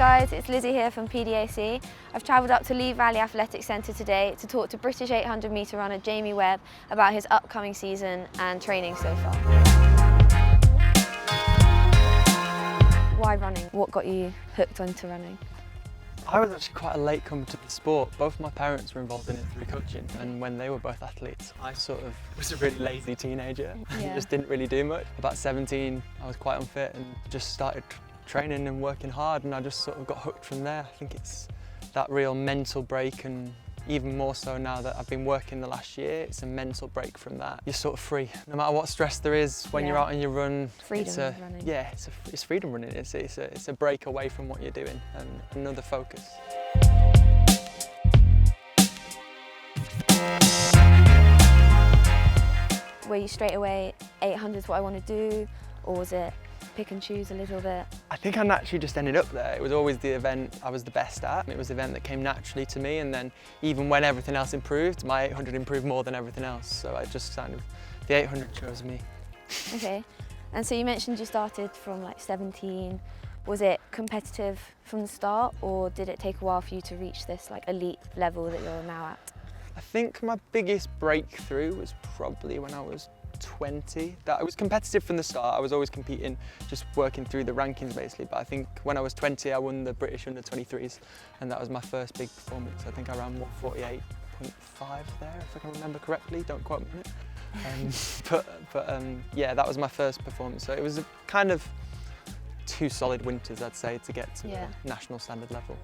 guys, it's Lizzie here from PDAC. I've travelled up to Lee Valley Athletic Centre today to talk to British 800 metre runner Jamie Webb about his upcoming season and training so far. Why running? What got you hooked onto running? I was actually quite a late comer to the sport. Both my parents were involved in it through coaching, and when they were both athletes, I sort of was a really lazy teenager and just didn't really do much. About 17, I was quite unfit and just started training and working hard, and I just sort of got hooked from there. I think it's that real mental break, and even more so now that I've been working the last year, it's a mental break from that. You're sort of free. No matter what stress there is when you're out on your run, freedom running. Yeah, it's freedom running. It's a break away from what you're doing and another focus. Were you straight away 800 is what I want to do, or was it pick and choose a little bit? I think I naturally just ended up there. It was always the event I was the best at. It was the event that came naturally to me, and then even when everything else improved, my 800 improved more than everything else. So I just kind of, the 800 chose me. Okay, and so you mentioned you started from like 17. Was it competitive from the start, or did it take a while for you to reach this like elite level that you're now at? I think my biggest breakthrough was probably when I was 20. That I was competitive from the start. I was always competing, just working through the rankings basically. But I think when I was 20, I won the British under-23s, and that was my first big performance. I think I ran 148.5 there, if I can remember correctly. Don't quote me on it. But yeah, that was my first performance. So it was a kind of 2 solid winters, I'd say, to get to the national standard level.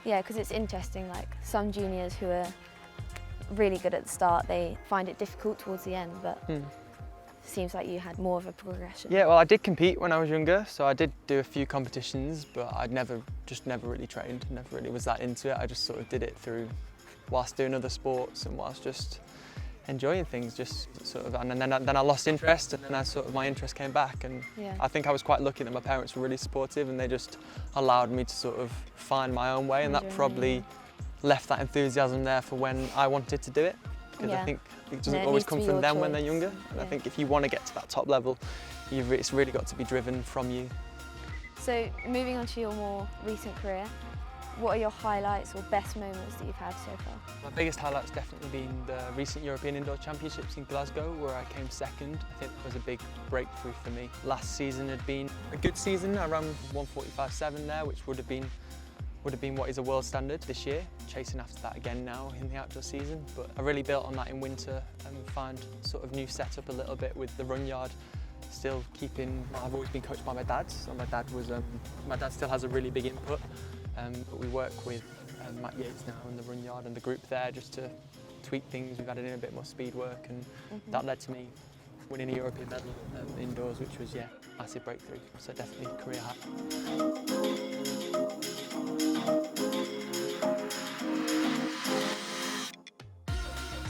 Yeah, because it's interesting. Like some juniors who are really good at the start, they find it difficult towards the end, but seems like you had more of a progression. Yeah, well, I did compete when I was younger, so I did do a few competitions, but I'd never really trained, never really was that into it. I just sort of did it through whilst doing other sports and whilst just enjoying things, just sort of, and then I lost interest, and then my interest came back, and I think I was quite lucky that my parents were really supportive, and they just allowed me to sort of find my own way, and that probably left that enthusiasm there for when I wanted to do it, because I think it doesn't always come from them when they're younger. And I think if you want to get to that top level, it's really got to be driven from you. So moving on to your more recent career, what are your highlights or best moments that you've had so far? My biggest highlight's definitely been the recent European Indoor Championships in Glasgow, where I came second. I think it was a big breakthrough for me. Last season had been a good season. I ran 145.7 there, which would have been what is a world standard this year, chasing after that again now in the outdoor season. But I really built on that in winter and found sort of new setup a little bit with the run yard. Still keeping, I've always been coached by my dad, so my dad still has a really big input. But we work with Matt Yates now in the run yard and the group there just to tweak things. We've added in a bit more speed work, and that led to me winning a European medal indoors, which was, massive breakthrough. So definitely a career high.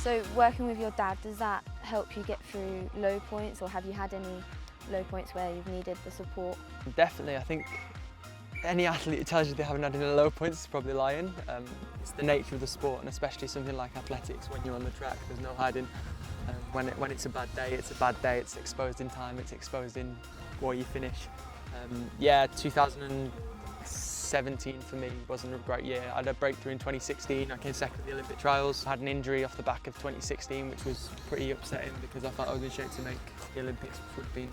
So working with your dad, does that help you get through low points, or have you had any low points where you've needed the support? Definitely. I think any athlete who tells you they haven't had any low points is probably lying. It's the nature of the sport, and especially something like athletics. When you're on the track, there's no hiding. When it's a bad day, it's a bad day. It's exposed in time, it's exposed in where you finish. 2017 for me wasn't a great year. I had a breakthrough in 2016. I came second at the Olympic trials. I had an injury off the back of 2016, which was pretty upsetting because I thought I was in shape to make the Olympics, which would have been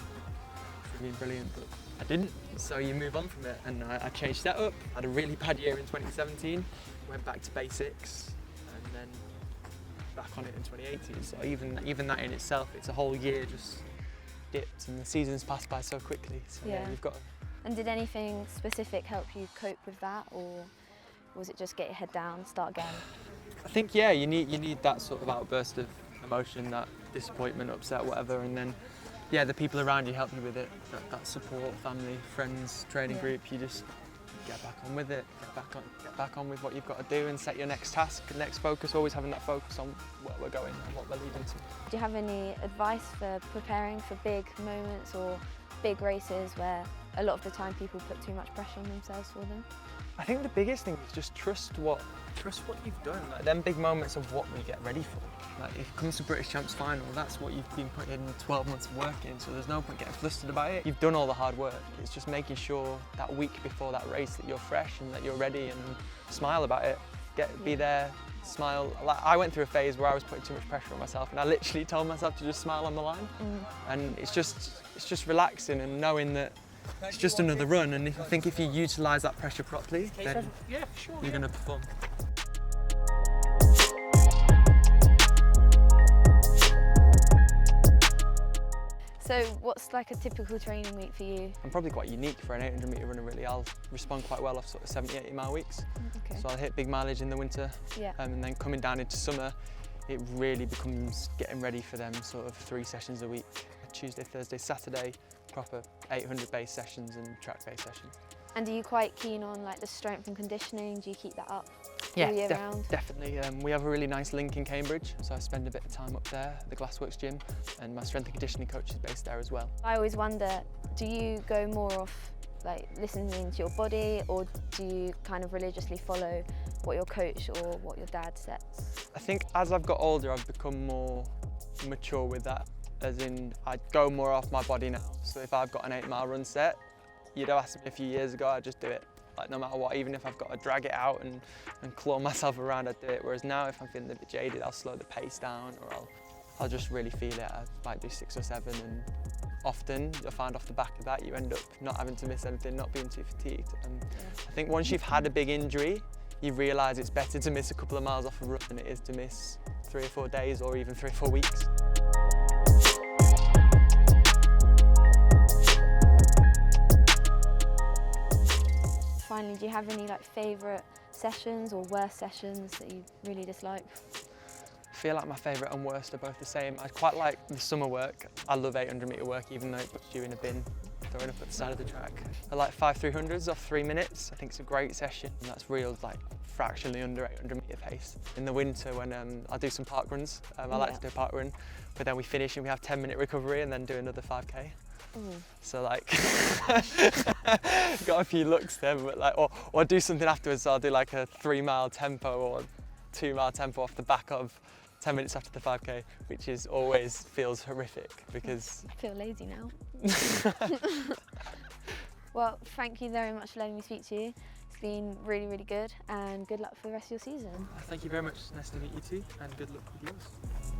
brilliant, but I didn't. So you move on from it, and I changed that up. I had a really bad year in 2017, went back to basics, and then back on it in 2018. So even that in itself, it's a whole year just dipped, and the seasons passed by so quickly. So you've got. And did anything specific help you cope with that, or was it just get your head down, start again? I think you need that sort of outburst of emotion, that disappointment, upset, whatever, and then the people around you help you with it. That support, family, friends, training group. You just get back on with it. Get back on with what you've got to do, and set your next task, next focus. Always having that focus on where we're going and what we're leading to. Do you have any advice for preparing for big moments or big races where a lot of the time people put too much pressure on themselves for them? I think the biggest thing is just trust what you've done. Like them big moments of what we get ready for. Like if it comes to British Champs final, that's what you've been putting 12 months of work in, so there's no point getting flustered about it. You've done all the hard work. It's just making sure that week before that race that you're fresh and that you're ready and smile about it. Be there, smile. Like I went through a phase where I was putting too much pressure on myself, and I literally told myself to just smile on the line. And it's just relaxing and knowing that it's just another run, and I think if you utilise that pressure properly, then you're going to perform. So what's like a typical training week for you? I'm probably quite unique for an 800 metre runner really. I'll respond quite well off sort of 70, 80 mile weeks. Okay. So I'll hit big mileage in the winter, and then coming down into summer, it really becomes getting ready for them sort of 3 sessions a week. Tuesday, Thursday, Saturday, proper 800 base sessions and track base sessions. And are you quite keen on like the strength and conditioning? Do you keep that up all year round? Definitely. We have a really nice link in Cambridge, so I spend a bit of time up there at the Glassworks gym, and my strength and conditioning coach is based there as well. I always wonder, do you go more off like listening to your body, or do you kind of religiously follow what your coach or what your dad sets? I think as I've got older, I've become more mature with that, as in I go more off my body now. So if I've got an 8 mile run set, you'd have asked me a few years ago, I'd just do it. Like no matter what, even if I've got to drag it out and claw myself around, I'd do it. Whereas now, if I'm feeling a bit jaded, I'll slow the pace down, or I'll just really feel it. I might do 6 or 7, and often you'll find off the back of that, you end up not having to miss anything, not being too fatigued. And I think once you've had a big injury, you realise it's better to miss a couple of miles off a run than it is to miss 3 or 4 days or even 3 or 4 weeks. Finally, do you have any like favourite sessions or worst sessions that you really dislike? I feel like my favourite and worst are both the same. I quite like the summer work. I love 800 metre work, even though it puts you in a bin, throwing up at the side of the track. I like 5 300s off 3 minutes. I think it's a great session, and that's real like fractionally under 800 metre pace. In the winter, when I do some park runs, I like to do a park run, but then we finish and we have 10-minute recovery and then do another 5k. So like, got a few looks there, but like, or do something afterwards. So I'll do like a 3 mile tempo or 2 mile tempo off the back of 10 minutes after the 5k, which is always feels horrific because I feel lazy now. Well, thank you very much for letting me speak to you. It's been really, really good, and good luck for the rest of your season. Thank you very much. Nice to meet you too, and good luck with yours.